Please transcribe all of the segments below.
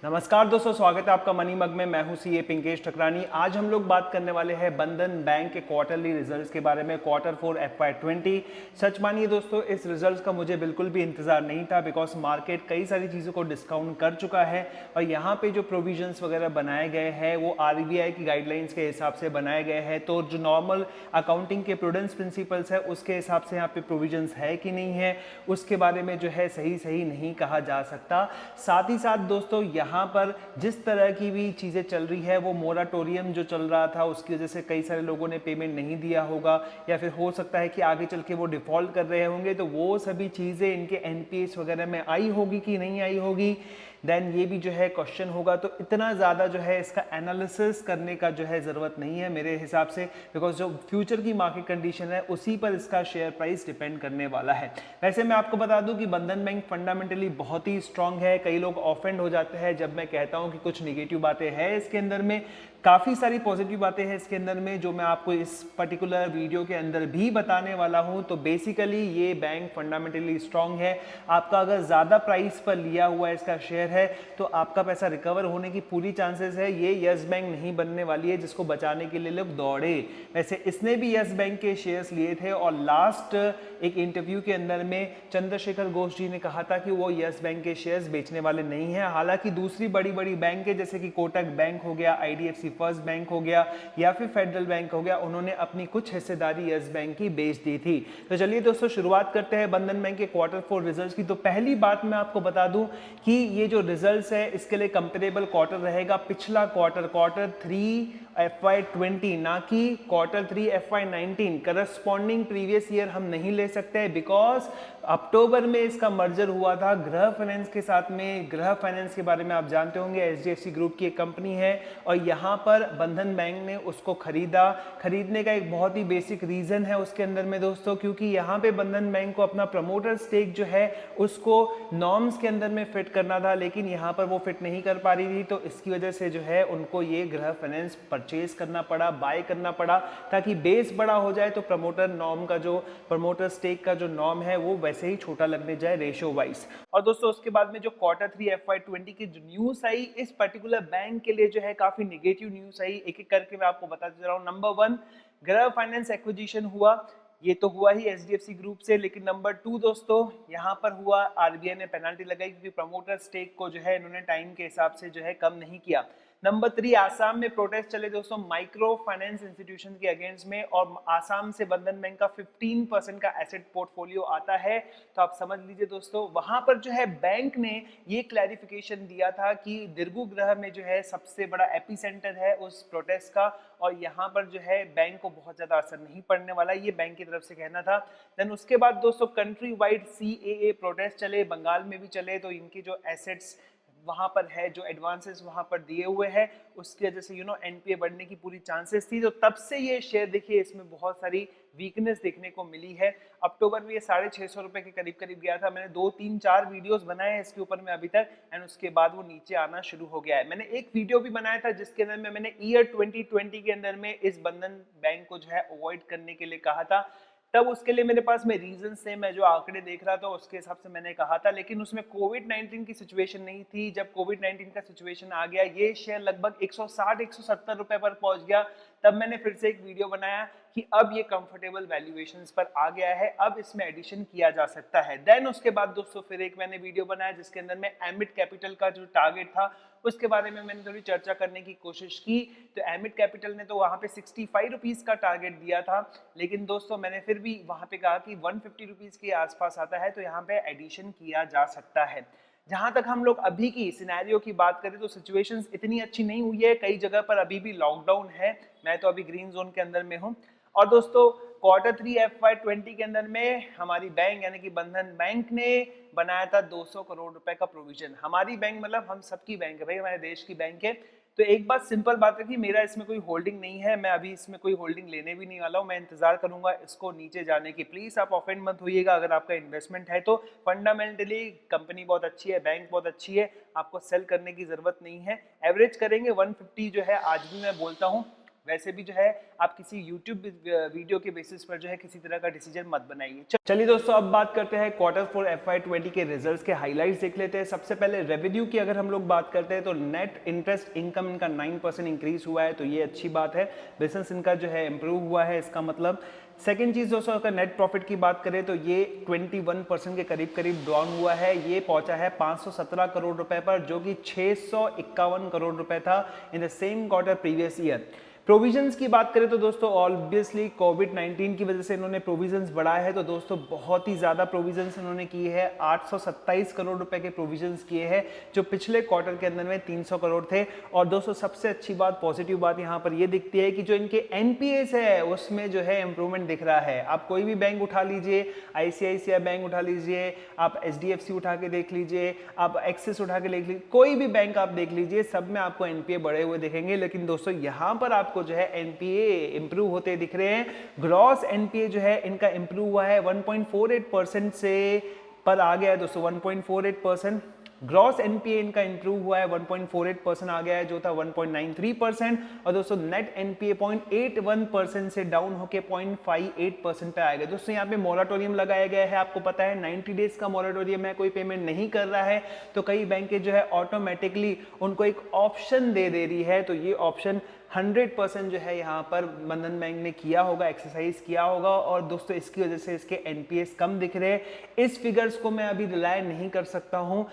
नमस्कार दोस्तों, स्वागत है आपका मनी मग में। मैं हूं सीए पिंकेश ठकरानी। आज हम लोग बात करने वाले हैं बंधन बैंक के क्वार्टरली रिजल्ट्स के बारे में, Q4 FY20। सच मानिए दोस्तों, इस रिजल्ट्स का मुझे बिल्कुल भी इंतजार नहीं था, बिकॉज मार्केट कई सारी चीज़ों को डिस्काउंट कर चुका है और यहाँ पे जो प्रोविजंस वगैरह बनाए गए हैं वो RBI की गाइडलाइंस के हिसाब से बनाए गए हैं। तो जो नॉर्मल अकाउंटिंग के प्रूडेंस प्रिंसिपल्स है उसके हिसाब से यहाँ पे प्रोविजंस है कि नहीं है, उसके बारे में जो है सही नहीं कहा जा सकता। साथ ही साथ दोस्तों, यहाँ पर जिस तरह की भी चीज़ें चल रही है, वो मोराटोरियम जो चल रहा था उसकी वजह से कई सारे लोगों ने पेमेंट नहीं दिया होगा, या फिर हो सकता है कि आगे चल के वो डिफॉल्ट कर रहे होंगे, तो वो सभी चीज़ें इनके NPS वगैरह में आई होगी कि नहीं आई होगी, देन ये भी जो है क्वेश्चन होगा। तो इतना ज़्यादा जो है इसका एनालिसिस करने का जो है ज़रूरत नहीं है मेरे हिसाब से, बिकॉज जो फ्यूचर की मार्केट कंडीशन है उसी पर इसका शेयर प्राइस डिपेंड करने वाला है। वैसे मैं आपको बता दूं कि बंधन बैंक फंडामेंटली बहुत ही स्ट्रांग है। कई लोग ऑफेंड हो जाते हैं जब मैं कहता हूं कि कुछ निगेटिव बातें हैं इसके अंदर में, काफ़ी सारी पॉजिटिव बातें हैं इसके अंदर में, जो मैं आपको इस पर्टिकुलर वीडियो के अंदर भी बताने वाला हूं। तो बेसिकली ये बैंक फंडामेंटली स्ट्रांग है। आपका अगर ज़्यादा प्राइस पर लिया हुआ इसका शेयर है तो आपका पैसा रिकवर होने की पूरी चांसेस है। ये यस बैंक नहीं बनने वाली है जिसको बचाने के लिए लोग दौड़े। वैसे इसने भी यस बैंक के शेयर्स लिए थे और लास्ट एक इंटरव्यू के अंदर में चंद्रशेखर घोष जी ने कहा था कि वो यस बैंक के शेयर्स बेचने वाले नहीं है। हालांकि दूसरी बड़ी बड़ी बैंक है जैसे कि कोटक बैंक हो गया, IDFC फर्स्ट बैंक हो गया या फिर फेडरल बैंक हो गया, उन्होंने अपनी कुछ हिस्सेदारी यस बैंक की बेच दी थी। तो चलिए दोस्तों, शुरुआत करते हैं बंधन बैंक के Q4 रिजल्ट्स की। तो पहली बात मैं आपको बता दूं कि ये जो रिजल्ट्स है इसके लिए कंपेरेबल क्वार्टर रहेगा पिछला Q3 FY20, ना कि Q3 FY19। Corresponding previous year हम नहीं ले सकते हैं, बिकॉज अक्टूबर में इसका मर्जर हुआ था ग्रह फाइनेंस के साथ में। ग्रह फाइनेंस के बारे में आप जानते होंगे, HDFC ग्रुप की एक कंपनी है और यहाँ पर बंधन बैंक ने उसको खरीदा। खरीदने का एक बहुत ही बेसिक रीजन है उसके अंदर में दोस्तों, क्योंकि यहाँ पे बंधन बैंक को अपना प्रमोटर स्टेक जो है उसको नॉर्म्स के अंदर में फिट करना था, लेकिन यहाँ पर वो फिट नहीं कर पा रही थी। तो इसकी वजह से जो है उनको ये ग्रह फाइनेंस परचेज करना पड़ा, बाय करना पड़ा, ताकि बेस बड़ा हो जाए तो प्रमोटर नॉर्म का जो प्रमोटर स्टेक का जो नॉर्म है वो वैसे ही छोटा लगने जाए रेशियो वाइज। और दोस्तों उसके बाद में जो Q3 FY20 की जो न्यूज आई इस पर्टिकुलर बैंक के लिए जो है काफी नेगेटिव न्यूज आई। एक एक करके मैं आपको बताते जा रहा हूँ। नंबर 1, ग्रह फाइनेंस एक्विजिशन हुआ, ये तो हुआ ही HDFC ग्रुप से। लेकिन नंबर 2 दोस्तों, यहाँ पर हुआ RBI ने पेनल्टी लगाई क्योंकि प्रमोटर स्टेक को जो है इन्होंने टाइम के हिसाब से जो है कम नहीं किया। नंबर 3, आसाम में प्रोटेस्ट चले दोस्तों माइक्रो फाइनेंस इंस्टीट्यूशन के अगेंस्ट में, और आसाम से बंधन बैंक का 15% का एसेट पोर्टफोलियो आता है। तो आप समझ लीजिए दोस्तों, वहां पर जो है बैंक ने ये क्लैरिफिकेशन दिया था कि दिरगु ग्रह में जो है सबसे बड़ा एपिसेंटर है उस प्रोटेस्ट का, और यहाँ पर जो है बैंक को बहुत ज्यादा असर नहीं पड़ने वाला, ये बैंक की तरफ से कहना था। देन उसके बाद दोस्तों कंट्री वाइड CAA प्रोटेस्ट चले, बंगाल में भी चले। तो इनकी जो एसेट्स वहां पर है, जो एडवांसेस वहां पर दिए हुए हैं, उसकी वजह से NPA बढ़ने की पूरी चांसेस थी। तो तब से ये शेयर देखिए इसमें बहुत सारी वीकनेस देखने को मिली है। अक्टूबर में ये 650 रुपए के करीब करीब गया था। मैंने 2 3 4 वीडियोस बनाए हैं इसके ऊपर में अभी तक, एंड उसके बाद वो नीचे आना शुरू हो गया है। मैंने एक वीडियो भी बनाया था जिसके अंदर में मैंने ईयर 2020 के अंदर में इस बंधन बैंक को जो है अवॉइड करने के लिए कहा था। तब उसके लिए मेरे पास में रीजन थे, मैं जो आंकड़े देख रहा था उसके हिसाब से मैंने कहा था, लेकिन उसमें कोविड-19 की सिचुएशन नहीं थी। जब कोविड-19 का सिचुएशन आ गया, ये शेयर लगभग 160-170 रुपए पर पहुंच गया, तब मैंने फिर से एक वीडियो बनाया कि अब ये कंफर्टेबल वैल्यूएशंस पर आ गया है, अब इसमें एडिशन किया जा सकता है। देन उसके बाद दोस्तों फिर एक मैंने वीडियो बनाया जिसके अंदर में एमिट कैपिटल का जो टारगेट था उसके बारे में मैंने थोड़ी चर्चा करने की कोशिश की। तो एमिट कैपिटल ने तो वहां पे 65 रुपीज का टारगेट दिया था, लेकिन दोस्तों मैंने फिर भी वहां पे कहा कि 150 रुपीज के आसपास आता है तो यहाँ पे एडिशन किया जा सकता है। जहां तक हम लोग अभी की सिनेरियो की बात करें तो सिचुएशंस इतनी अच्छी नहीं हुई है, कई जगह पर अभी भी लॉकडाउन है। मैं तो अभी ग्रीन जोन के अंदर में हूं। और दोस्तों Q3 FY20 के अंदर में हमारी बैंक यानी कि बंधन बैंक ने बनाया था 200 करोड़ रुपए का प्रोविजन। हमारी बैंक मतलब हम सबकी बैंक है भाई, हमारे देश की बैंक है। तो एक बात सिंपल बात है कि मेरा इसमें कोई होल्डिंग नहीं है, मैं अभी इसमें कोई होल्डिंग लेने भी नहीं वाला हूं। मैं इंतजार करूंगा इसको नीचे जाने की। प्लीज आप ऑफेंड मत होइएगा अगर आपका इन्वेस्टमेंट है तो। फंडामेंटली कंपनी बहुत अच्छी है, बैंक बहुत अच्छी है, आपको सेल करने की जरूरत नहीं है। एवरेज करेंगे 150 जो है, आज भी मैं बोलता हूँ वैसे भी जो है आप किसी यूट्यूब वीडियो के बेसिस पर जो है किसी तरह का डिसीजन मत बनाइए। चलिए दोस्तों, अब बात करते हैं Q4 FY20 के रिजल्ट्स के हाइलाइट्स देख लेते हैं। सबसे पहले रेवेन्यू की अगर हम लोग बात करते हैं तो नेट इंटरेस्ट इनकम इनका 9% इंक्रीज हुआ है, तो ये अच्छी बात है। बिजनेस इनका जो है इंप्रूव हुआ है, इसका मतलब। सेकेंड चीज दोस्तों, अगर नेट प्रॉफिट की बात करें तो ये 21% के करीब करीब डाउन हुआ है, ये पहुंचा है 517 करोड़ रुपए पर, जो कि 651 करोड़ रुपए था in the same quarter previous year. Provisions की बात करें तो दोस्तों ऑब्वियसली कोविड-19 की वजह से इन्होंने प्रोविजंस बढ़ाए हैं, तो दोस्तों बहुत ही ज्यादा प्रोविजंस इन्होंने किए हैं। 827 करोड़ रुपए के प्रोविजंस किए हैं, जो पिछले क्वार्टर के अंदर में 300 करोड़ थे। और दोस्तों सबसे अच्छी बात, पॉजिटिव बात यहाँ पर ये दिखती है कि जो इनके एनपीएस है उसमें जो है इंप्रूवमेंट दिख रहा है। आप कोई भी बैंक उठा लीजिए, आईसीआईसीआई बैंक उठा लीजिए, आप एचडीएफसी उठा के देख लीजिए, आप एक्सिस उठा के देख लीजिए, कोई भी बैंक आप देख लीजिए, सब में आपको एनपीए बढ़े हुए दिखेंगे। लेकिन दोस्तों यहाँ पर आपको जो है एनपीए इंप्रूव होते दिख रहे हैं। ग्रॉस एनपीए जो है इनका इंप्रूव हुआ है 1.48% से पर आ गया है दोस्तों 1.48%। ग्रॉस एनपीए इनका इंप्रूव हुआ है 1.48% आ गया है, जो था 1.93%। और दोस्तों नेट एनपीए 0.81% से डाउन होके 0.58% पे आएगा। दोस्तों यहाँ पे मोराटोरियम लगाया गया है, आपको पता है 90 डेज का मोराटोरियम है, कोई पेमेंट नहीं कर रहा है तो कई बैंकें जो है ऑटोमेटिकली उनको एक ऑप्शन दे रही है। तो ये ऑप्शन 100% जो है यहाँ पर बंधन बैंक ने किया होगा, एक्सरसाइज किया होगा, और दोस्तों इसकी वजह से इसके एनपीएस कम दिख रहे हैं। इस फिगर्स को मैं अभी रिलाय नहीं कर सकता हूँ,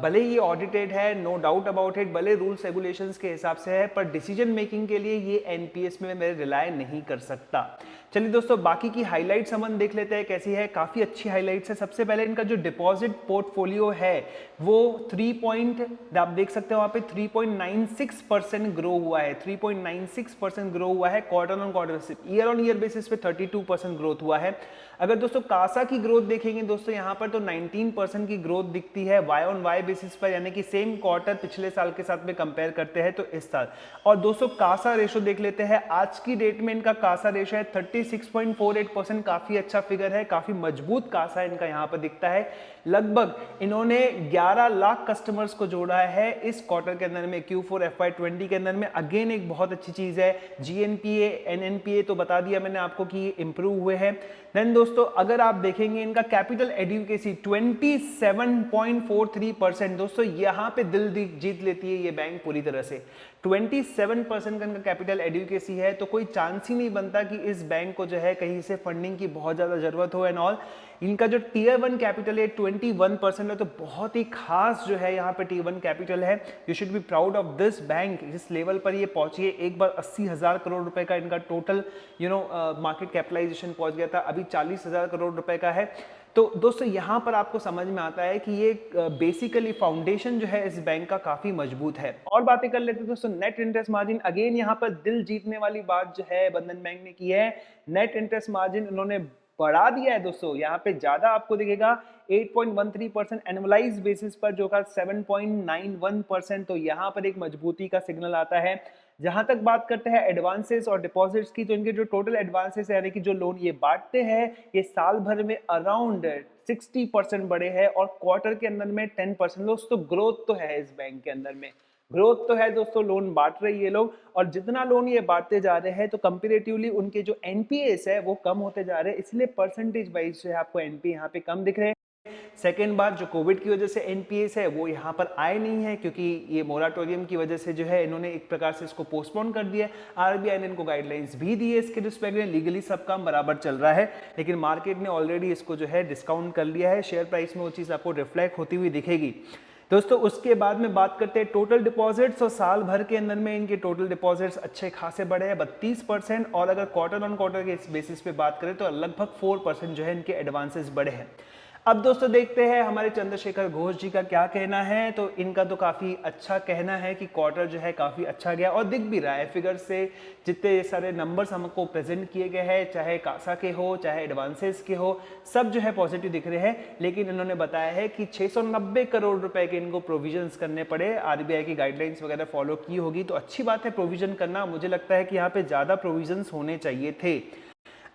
भले ही ऑडिटेड है, नो डाउट अबाउट इट, भले रूल्स रेगुलेशंस के हिसाब से है, पर डिसीजन मेकिंग के लिए ये एनपीएस में मैं रिलाय नहीं कर सकता। चलिए दोस्तों, बाकी की हाइलाइट्स हम देख लेते हैं कैसी है। काफी अच्छी हाइलाइट्स है। सबसे पहले इनका जो डिपॉजिट पोर्टफोलियो है वो 3 आप देख सकते हो वहां पे 3.96% ग्रो हुआ है, 3.96% ग्रो हुआ है क्वार्टर ऑन क्वार्टर से। ईयर ऑन ईयर बेसिस पे 32% ग्रोथ हुआ है। अगर दोस्तों कासा की ग्रोथ देखेंगे दोस्तों यहाँ पर तो 19% की ग्रोथ दिखती है वाई ऑन वाई बेसिस पर, यानी कि सेम क्वार्टर पिछले साल के साथ में कंपेयर करते हैं तो इस साल। और दोस्तों कासा रेशो देख लेते हैं, आज की डेट में इनका कासा रेशो है 36.48%, काफी अच्छा फिगर है, काफी मजबूत कासा इनका यहाँ पर दिखता है। लगभग इन्होंने 11 लाख कस्टमर्स को जोड़ा है इस क्वार्टर के अंदर में, Q4 FY20 के अंदर में। अगेन एक बहुत अच्छी चीज है। जीएनपीए एनएनपीए तो बता दिया मैंने आपको कि इंप्रूव हुए हैं। देन दोस्तों अगर आप देखेंगे इनका कैपिटल एडिक्वेसी 27.43%, दोस्तों यहाँ पे दिल जीत लेती है ये बैंक पूरी तरह से। 27% का इनका कैपिटल एडिक्वेसी है, तो कोई चांस ही नहीं बनता कि इस बैंक को जो है कहीं से फंडिंग की बहुत ज्यादा जरूरत हो एंड ऑल। इनका जो टीयर 1 कैपिटल है 21% है, तो बहुत ही खास जो है यहाँ पे टीयर 1 कैपिटल है। You should be proud of this bank, जिस लेवल पर ये पहुंची है। एक बार 80,000 करोड़ रुपए का इनका टोटल मार्केट कैपिटलाइजेशन पहुंच गया था, अभी 40,000 करोड़ रुपए का है। तो दोस्तों यहाँ पर आपको समझ में आता है कि ये बेसिकली फाउंडेशन जो है इस बैंक का काफी मजबूत है। और बातें कर लेते हैं दोस्तों नेट इंटरेस्ट मार्जिन। अगेन यहाँ पर दिल जीतने वाली बात जो है बंधन बैंक ने की है, नेट इंटरेस्ट मार्जिन इन्होंने बढ़ा दिया है दोस्तों। यहाँ पे ज्यादा आपको दिखेगा 8.13% एनुअलाइज बेसिस पर, जो का 7.91%, तो यहाँ पर एक मजबूती का सिग्नल आता है। जहां तक बात करते हैं एडवांसेस और डिपॉजिट्स की, तो इनके जो टोटल एडवांसेस है यानी कि जो लोन ये बांटते हैं ये साल भर में अराउंड 60% बढ़े हैं और क्वार्टर के अंदर में 10%। दोस्तों ग्रोथ तो है इस बैंक के अंदर में, ग्रोथ तो है दोस्तों, लोन बांट रहे हैं ये लोग, और जितना लोन ये बांटते जा रहे हैं तो कंपैरेटिवली उनके जो एनपीएस है वो कम होते जा रहे हैं, इसलिए परसेंटेज वाइज जो है आपको एनपीए यहाँ पे कम दिख रहे हैं। सेकेंड बात, जो कोविड की वजह से एनपीएस है वो यहाँ पर आए नहीं है, क्योंकि ये मोराटोरियम की वजह से जो है इन्होंने एक प्रकार से इसको पोस्टपोन कर दिया। आरबीआई ने इनको गाइडलाइंस भी दी है इसके रिस्पेक्ट में, लीगली सब काम बराबर चल रहा है, लेकिन मार्केट ने ऑलरेडी इसको जो है डिस्काउंट कर लिया है। शेयर प्राइस में वो चीज़ आपको रिफ्लेक्ट होती हुई दिखेगी। दोस्तों उसके बाद में बात करते हैं टोटल डिपॉजिट्स, और साल भर के अंदर में इनके टोटल डिपॉजिट्स अच्छे खासे बढ़े हैं 32%, और अगर क्वार्टर ऑन क्वार्टर के बेसिस पे बात करें तो लगभग 4% जो है इनके एडवांसेस बढ़े हैं। अब दोस्तों देखते हैं हमारे चंद्रशेखर घोष जी का क्या कहना है। तो इनका तो काफी अच्छा कहना है कि क्वार्टर जो है काफी अच्छा गया, और दिख भी रहा है फिगर से, जितने सारे नंबर्स हमको प्रेजेंट किए गए हैं, चाहे कासा के हो चाहे एडवांसेस के हो, सब जो है पॉजिटिव दिख रहे हैं। लेकिन इन्होंने बताया है कि 690 करोड़ रुपए के इनको प्रोविजंस करने पड़े, आरबीआई की गाइडलाइंस वगैरह फॉलो की होगी, तो अच्छी बात है प्रोविजन करना। मुझे लगता है कि यहाँ पे ज्यादा प्रोविजंस होने चाहिए थे।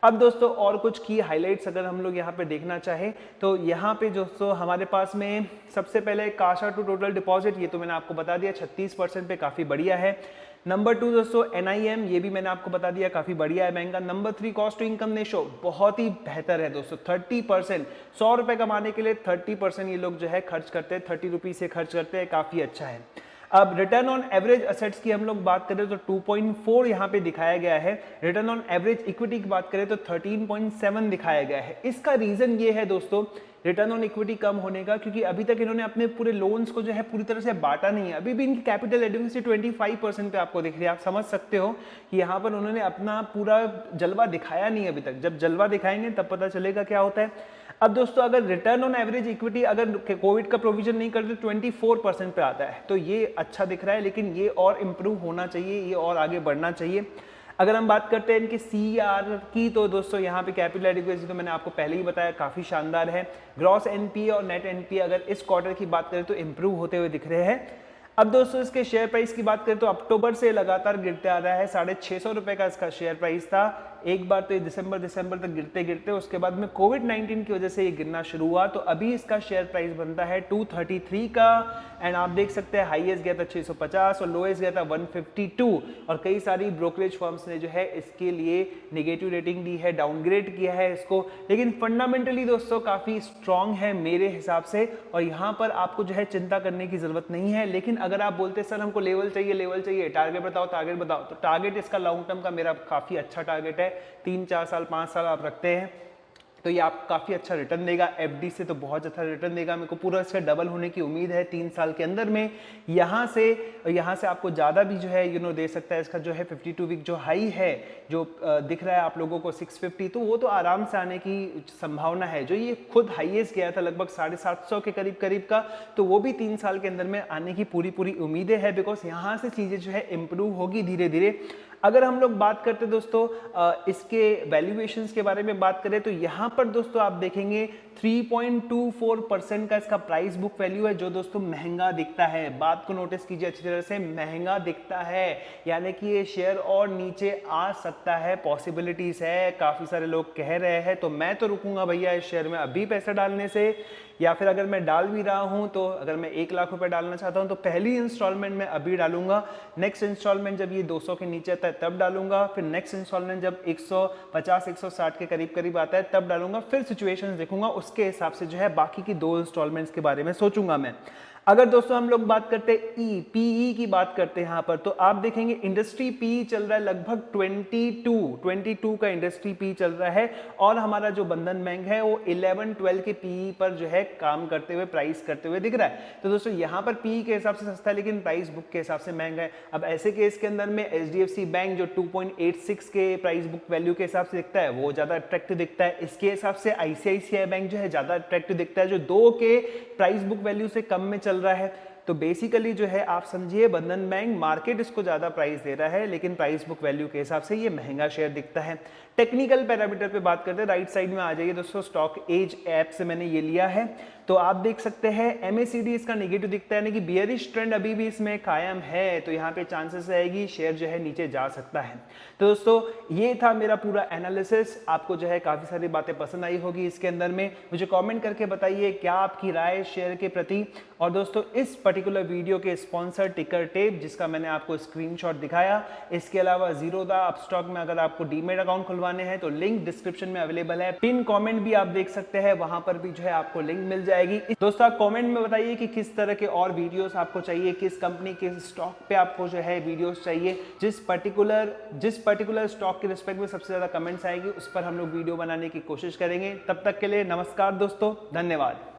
अब दोस्तों और कुछ की हाइलाइट्स अगर हम लोग यहाँ पे देखना चाहें तो यहाँ पे दोस्तों हमारे पास में सबसे पहले काशा टू टोटल डिपॉजिट, ये तो मैंने आपको बता दिया 36% पे काफ़ी बढ़िया है। नंबर 2 दोस्तों NIM, ये भी मैंने आपको बता दिया काफ़ी बढ़िया है बैंक का। Number 3 cost to income ratio बहुत ही बेहतर है दोस्तों, 30%। 100 रुपये कमाने के लिए 30% ये लोग जो है खर्च करते हैं, 30 रुपीज़ से खर्च करते हैं, काफ़ी अच्छा है। अब रिटर्न ऑन एवरेज असेट्स की हम लोग बात करें तो 2.4 यहाँ पे दिखाया गया है। रिटर्न ऑन एवरेज इक्विटी की बात करें तो 13.7 दिखाया गया है। इसका रीजन ये है दोस्तों रिटर्न ऑन इक्विटी कम होने का, क्योंकि अभी तक इन्होंने अपने पूरे लोन्स को जो है पूरी तरह से बांटा नहीं है। अभी भी इनकी कैपिटल एडिक्वेसी 25% पे आपको दिख रही है। आप समझ सकते हो कि यहाँ पर उन्होंने अपना पूरा जलवा दिखाया नहीं अभी तक। जब जलवा दिखाएंगे तब पता चलेगा क्या होता है। अब दोस्तों अगर रिटर्न ऑन एवरेज इक्विटी अगर कोविड का प्रोविजन नहीं करते 24% पे आता है, तो ये अच्छा दिख रहा है, लेकिन ये और इम्प्रूव होना चाहिए, ये और आगे बढ़ना चाहिए। अगर हम बात करते हैं इनके CR की तो दोस्तों यहाँ पे कैपिटल एडिक्वेसी तो मैंने आपको पहले ही बताया काफ़ी शानदार है। ग्रॉस NPA और नेट NPA अगर इस क्वार्टर की बात करें तो इम्प्रूव होते हुए दिख रहे हैं। अब दोस्तों इसके शेयर प्राइस की बात करें तो अक्टूबर से लगातार गिरते आ रहा है। 650 रुपये का इसका शेयर प्राइस था। एक बार तो ये दिसंबर तक गिरते गिरते उसके बाद में कोविड-19 की वजह से ये गिरना शुरू हुआ, तो अभी इसका शेयर प्राइस बनता है 233 का। एंड आप देख सकते हैं हाईएस्ट गया था 650 और लोएस्ट गया था 152, और कई सारी ब्रोकरेज फर्म्स ने जो है इसके लिए नेगेटिव रेटिंग दी है, डाउनग्रेड किया है इसको। लेकिन फंडामेंटली दोस्तों काफ़ी स्ट्रांग है मेरे हिसाब से, और यहाँ पर आपको जो है चिंता करने की जरूरत नहीं है। लेकिन अगर आप बोलते सर हमको लेवल चाहिए, टारगेट बताओ, तो टारगेट इसका लॉन्ग टर्म का मेरा काफ़ी अच्छा टारगेट है। 3, 4 साल, 5 साल आप रखते हैं तो ये आपको काफ़ी अच्छा रिटर्न देगा। FD से तो बहुत अच्छा रिटर्न देगा, मेरे को पूरा इसका डबल होने की उम्मीद है 3 साल के अंदर में। यहाँ से आपको ज़्यादा भी जो है दे सकता है। इसका जो है 52 वीक जो हाई है जो दिख रहा है आप लोगों को 650, तो वो तो आराम से आने की संभावना है। जो ये खुद हाईएस्ट गया था लगभग 750 के करीब का, तो वो भी 3 साल के अंदर में आने की पूरी उम्मीदें है, बिकॉज यहाँ से चीज़ें जो है इम्प्रूव होगी धीरे धीरे। अगर हम लोग बात करते दोस्तों इसके वैल्यूएशंस के बारे में बात करें तो यहाँ पर दोस्तों आप देखेंगे 3.24% का इसका प्राइस बुक वैल्यू है, जो दोस्तों महंगा दिखता है। बात को नोटिस कीजिए अच्छी तरह से, महंगा दिखता है, यानी कि ये शेयर और नीचे आ सकता है, पॉसिबिलिटीज है। काफी सारे लोग कह रहे हैं, तो मैं तो रुकूंगा भैया इस शेयर में अभी पैसा डालने से, या फिर अगर मैं डाल भी रहा हूं तो अगर मैं 1 लाख रुपए डालना चाहता हूं तो पहली इंस्टॉलमेंट में अभी डालूंगा। नेक्स्ट इंस्टॉलमेंट जब ये 200 के नीचे आता है तब डालूंगा। फिर नेक्स्ट इंस्टॉलमेंट जब 150-160 के करीब आता है तब डालूंगा। फिर सिचुएशंस देखूंगा, उसके हिसाब से जो है बाकी की 2 इंस्टॉलमेंट्स के बारे में सोचूंगा मैं। अगर दोस्तों हम लोग बात करते हैं PE की बात करते हैं यहाँ पर, तो आप देखेंगे इंडस्ट्री PE चल रहा है लगभग 22 का इंडस्ट्री PE चल रहा है, और हमारा जो बंधन बैंक है वो 11-12 के PE पर जो है काम करते हुए, प्राइस करते हुए दिख रहा है। तो दोस्तों यहाँ पर PE के हिसाब से सस्ता है, लेकिन प्राइस बुक के हिसाब से महंगा है। अब ऐसे केस के अंदर में HDFC बैंक जो 2.86 के प्राइस बुक वैल्यू के हिसाब से दिखता है वो ज्यादा अट्रैक्टिव दिखता है। इसके हिसाब से ICICI बैंक जो है ज्यादा अट्रैक्टिव दिखता है, जो 2 के प्राइस बुक वैल्यू से कम में चल रहा है। तो बेसिकली जो है आप समझिए बंधन बैंक मार्केट इसको ज्यादा प्राइस दे रहा है, लेकिन प्राइस बुक वैल्यू के हिसाब से ये महंगा शेयर दिखता है। टेक्निकल पैरामीटर पे बात करते हैं, राइट साइड में आ जाइए दोस्तों। स्टॉक एज ऐप से मैंने ये लिया है, तो आप देख सकते हैं MACD इसका नेगेटिव दिखता है, यानी कि बियरिश ट्रेंड अभी भी इसमें कायम है, तो यहाँ पे चांसेस रहेगी शेयर जो है नीचे जा सकता है। तो दोस्तों ये था मेरा पूरा एनालिसिस। आपको जो है काफी सारी बातें पसंद आई होगी इसके अंदर में। मुझे कमेंट करके बताइए क्या आपकी राय शेयर के प्रति। और दोस्तों इस पर्टिकुलर वीडियो के स्पॉन्सर टिकर टेप, जिसका मैंने आपको स्क्रीनशॉट दिखाया, इसके अलावा जीरोधा अपस्टॉक में अगर आपको डीमेट अकाउंट खुलवाने हैं तो लिंक डिस्क्रिप्शन में अवेलेबल है। पिन कमेंट भी आप देख सकते हैं, वहां पर भी जो है आपको लिंक मिल जाएगी। दोस्तों आप कमेंट में बताइए कि किस तरह के और वीडियोस आपको चाहिए, किस कंपनी के स्टॉक पे आपको जो है वीडियोस चाहिए। जिस पर्टिकुलर स्टॉक के रिस्पेक्ट में सबसे ज्यादा कमेंट्स आएगी उस पर हम लोग वीडियो बनाने की कोशिश करेंगे। तब तक के लिए नमस्कार दोस्तों, धन्यवाद।